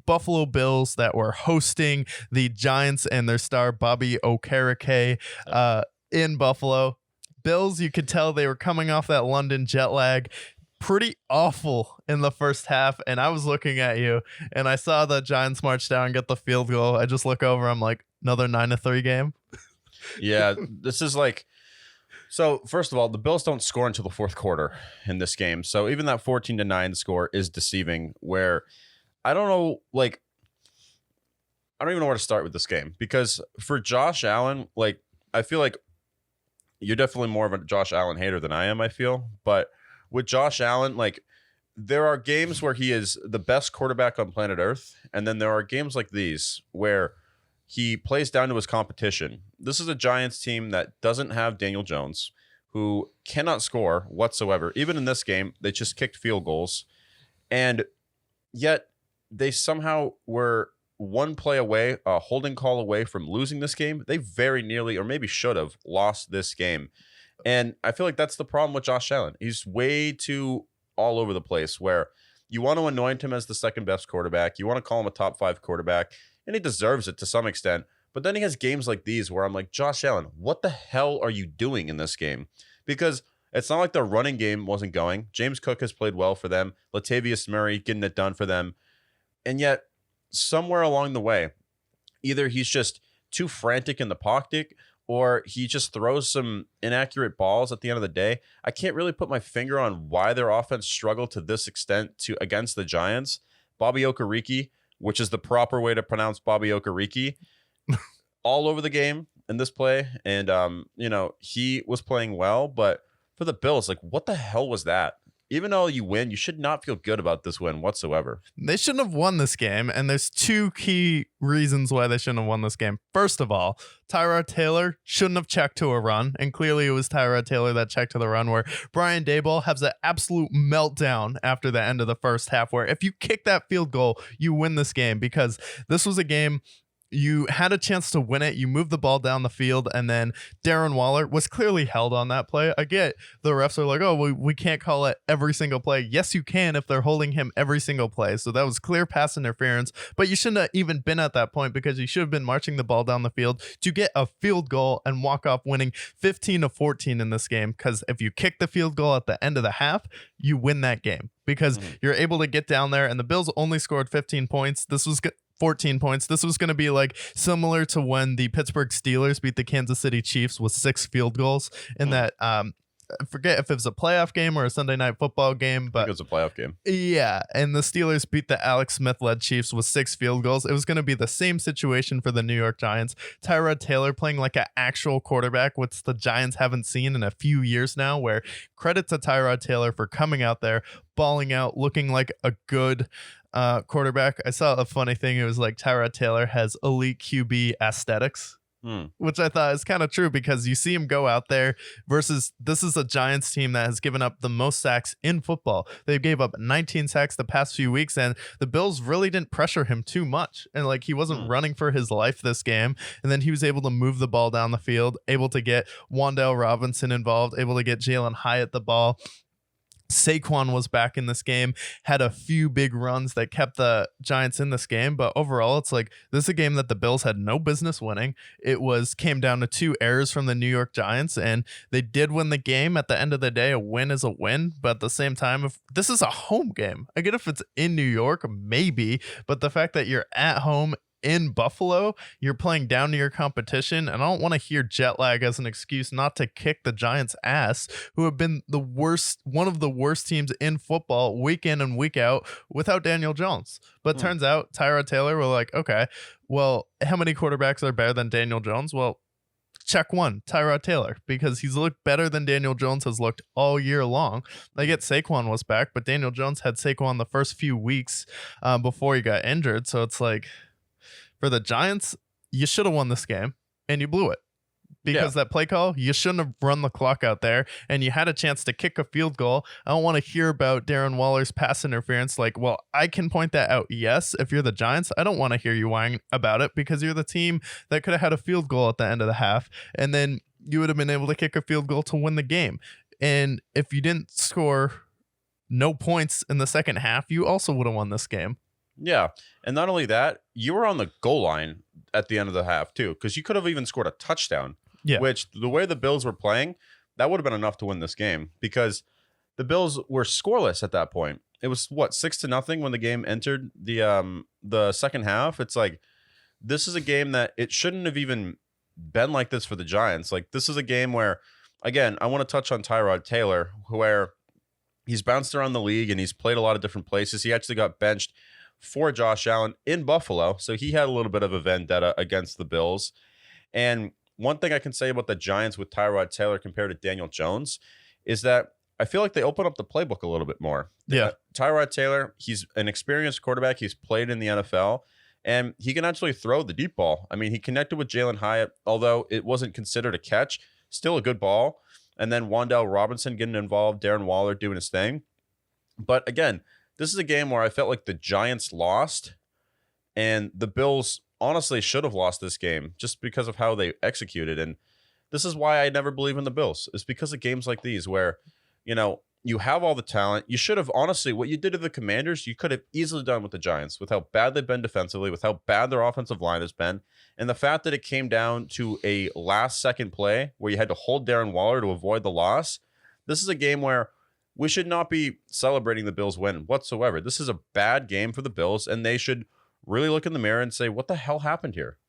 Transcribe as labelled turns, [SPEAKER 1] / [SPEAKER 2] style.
[SPEAKER 1] Buffalo Bills that were hosting the Giants and their star Bobby Okereke in Buffalo. Bills, you could tell they were coming off that London jet lag. Pretty awful in the first half, and I was looking at you, and I saw the Giants march down and get the field goal. I just look over, I'm like, another 9-3 game.
[SPEAKER 2] Yeah, this is like... So, first of all, the Bills don't score until the fourth quarter in this game. So, even that 14-9 score is deceiving, where I don't know, like, I don't even know where to start with this game. Because for Josh Allen, like, I feel like you're definitely more of a Josh Allen hater than I am, I feel. But with Josh Allen, like, there are games where he is the best quarterback on planet Earth. And then there are games like these where he plays down to his competition. This is a Giants team that doesn't have Daniel Jones, who cannot score whatsoever. Even in this game, they just kicked field goals. And yet they somehow were one play away, a holding call away from losing this game. They very nearly, or maybe should have, lost this game. And I feel like that's the problem with Josh Allen. He's way too all over the place, where you want to anoint him as the second best quarterback. You want to call him a top 5 quarterback, and he deserves it to some extent. But then he has games like these where I'm like, Josh Allen, what the hell are you doing in this game? Because it's not like the running game wasn't going. James Cook has played well for them. Latavius Murray getting it done for them. And yet, somewhere along the way, either he's just too frantic in the pocket, or he just throws some inaccurate balls at the end of the day. I can't really put my finger on why their offense struggled to this extent against the Giants. Bobby Okereke, which is the proper way to pronounce Bobby Okereke, all over the game in this play. And, he was playing well, but for the Bills, like, what the hell was that? Even though you win, you should not feel good about this win whatsoever.
[SPEAKER 1] They shouldn't have won this game, and there's 2 key reasons why they shouldn't have won this game. First of all, Tyrod Taylor shouldn't have checked to a run, and clearly it was Tyrod Taylor that checked to the run, where Brian Daboll has an absolute meltdown after the end of the first half, where if you kick that field goal, you win this game, because this was a game you had a chance to win it. You moved the ball down the field, and then Darren Waller was clearly held on that play. I get the refs are like, oh, we can't call it every single play. Yes, you can if they're holding him every single play. So that was clear pass interference, but you shouldn't have even been at that point, because you should have been marching the ball down the field to get a field goal and walk off winning 15-14 in this game. Because if you kick the field goal at the end of the half, you win that game, because you're able to get down there, and the Bills only scored 15 points. This was 14 points. This was going to be like similar to when the Pittsburgh Steelers beat the Kansas City Chiefs with 6 field goals in that, I forget if it was a playoff game or a Sunday night football game, but
[SPEAKER 2] I think it was a playoff game.
[SPEAKER 1] Yeah. And the Steelers beat the Alex Smith led Chiefs with 6 field goals. It was going to be the same situation for the New York Giants. Tyrod Taylor playing like an actual quarterback, which the Giants haven't seen in a few years now, where credit to Tyrod Taylor for coming out there, balling out, looking like a good quarterback. I saw a funny thing. It was like Tyrod Taylor has elite QB aesthetics, which I thought is kind of true, because you see him go out there versus this is a Giants team that has given up the most sacks in football. They gave up 19 sacks the past few weeks, and the Bills really didn't pressure him too much. And like, he wasn't running for his life this game. And then he was able to move the ball down the field, able to get Wan'Dale Robinson involved, able to get Jalen Hyatt the ball. Saquon was back in this game, had a few big runs that kept the Giants in this game, but overall it's like this is a game that the Bills had no business winning. It came down to 2 errors from the New York Giants, and they did win the game. At the end of the day, a win is a win, but at the same time, if this is a home game, I get if it's in New York, maybe, but the fact that you're at home in Buffalo, you're playing down to your competition, and I don't want to hear jet lag as an excuse not to kick the Giants' ass, who have been one of the worst teams in football week in and week out without Daniel Jones. But turns out Tyrod Taylor were like, okay, well, how many quarterbacks are better than Daniel Jones? Well, check one, Tyrod Taylor, because he's looked better than Daniel Jones has looked all year long. I get Saquon was back, but Daniel Jones had Saquon the first few weeks before he got injured. So it's like, for the Giants, you should have won this game, and you blew it. Because that play call, you shouldn't have run the clock out there, and you had a chance to kick a field goal. I don't want to hear about Darren Waller's pass interference. Like, well, I can point that out. Yes, if you're the Giants, I don't want to hear you whine about it, because you're the team that could have had a field goal at the end of the half, and then you would have been able to kick a field goal to win the game. And if you didn't score no points in the second half, you also would have won this game.
[SPEAKER 2] Yeah. And not only that, you were on the goal line at the end of the half, too, because you could have even scored a touchdown,
[SPEAKER 1] Yeah.
[SPEAKER 2] which the way the Bills were playing, that would have been enough to win this game because the Bills were scoreless at that point. It was what, 6-0 when the game entered the second half. It's like, this is a game that it shouldn't have even been like this for the Giants. Like, this is a game where, again, I want to touch on Tyrod Taylor, where he's bounced around the league and he's played a lot of different places. He actually got benched for Josh Allen in Buffalo, so he had a little bit of a vendetta against the Bills. And one thing I can say about the Giants with Tyrod Taylor compared to Daniel Jones is that I feel like they open up the playbook a little bit more.
[SPEAKER 1] Yeah.
[SPEAKER 2] Tyrod Taylor, he's an experienced quarterback. He's played in the NFL, and he can actually throw the deep ball. I mean, he connected with Jalen Hyatt, although it wasn't considered a catch. Still a good ball. And then Wan'Dale Robinson getting involved, Darren Waller doing his thing. But again, this is a game where I felt like the Giants lost, and the Bills honestly should have lost this game just because of how they executed. And this is why I never believe in the Bills. It's because of games like these where, you have all the talent. You should have, honestly, what you did to the Commanders, you could have easily done with the Giants, with how bad they've been defensively, with how bad their offensive line has been. And the fact that it came down to a last-second play where you had to hold Darren Waller to avoid the loss, this is a game where we should not be celebrating the Bills' win whatsoever. This is a bad game for the Bills, and they should really look in the mirror and say, what the hell happened here?